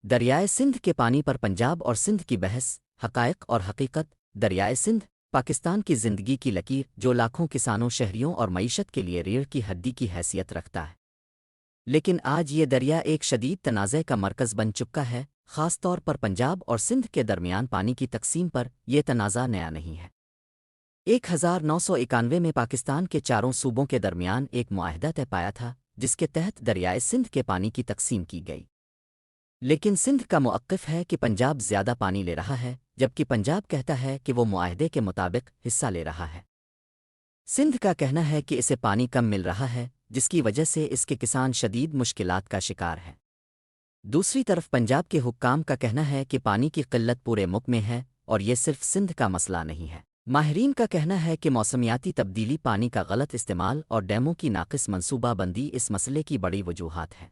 دریائے سندھ کے پانی پر پنجاب اور سندھ کی بحث، حقائق اور حقیقت۔ دریائے سندھ پاکستان کی زندگی کی لکیر جو لاکھوں کسانوں، شہریوں اور معیشت کے لیے ریڑھ کی ہڈی کی حیثیت رکھتا ہے، لیکن آج یہ دریا ایک شدید تنازع کا مرکز بن چکا ہے۔ خاص طور پر پنجاب اور سندھ کے درمیان پانی کی تقسیم پر یہ تنازع نیا نہیں ہے۔ 1991 میں پاکستان کے چاروں صوبوں کے درمیان ایک معاہدہ طے پایا تھا جس کے تحت دریائے سندھ کے پانی کی تقسیم کی گئی، لیکن سندھ کا موقف ہے کہ پنجاب زیادہ پانی لے رہا ہے، جبکہ پنجاب کہتا ہے کہ وہ معاہدے کے مطابق حصہ لے رہا ہے۔ سندھ کا کہنا ہے کہ اسے پانی کم مل رہا ہے، جس کی وجہ سے اس کے کسان شدید مشکلات کا شکار ہیں۔ دوسری طرف پنجاب کے حکام کا کہنا ہے کہ پانی کی قلت پورے ملک میں ہے اور یہ صرف سندھ کا مسئلہ نہیں ہے۔ ماہرین کا کہنا ہے کہ موسمیاتی تبدیلی، پانی کا غلط استعمال اور ڈیموں کی ناقص منصوبہ بندی اس مسئلے کی بڑی وجوہات ہیں۔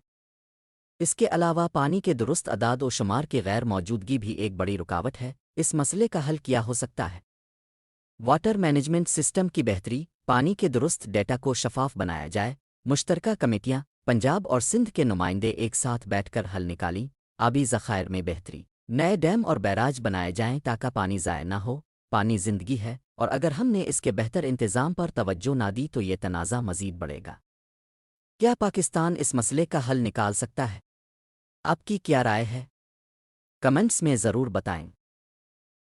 اس کے علاوہ پانی کے درست اعداد و شمار کی غیر موجودگی بھی ایک بڑی رکاوٹ ہے۔ اس مسئلے کا حل کیا ہو سکتا ہے؟ واٹر مینجمنٹ سسٹم کی بہتری، پانی کے درست ڈیٹا کو شفاف بنایا جائے، مشترکہ کمیٹیاں، پنجاب اور سندھ کے نمائندے ایک ساتھ بیٹھ کر حل نکالیں، آبی ذخائر میں بہتری، نئے ڈیم اور بیراج بنائے جائیں تاکہ پانی ضائع نہ ہو۔ پانی زندگی ہے، اور اگر ہم نے اس کے بہتر انتظام پر توجہ نہ دی تو یہ تنازع مزید بڑھے گا۔ کیا پاکستان اس مسئلے کا حل نکال سکتا ہے؟ آپ کی کیا رائے ہے؟ کمنٹس میں ضرور بتائیں۔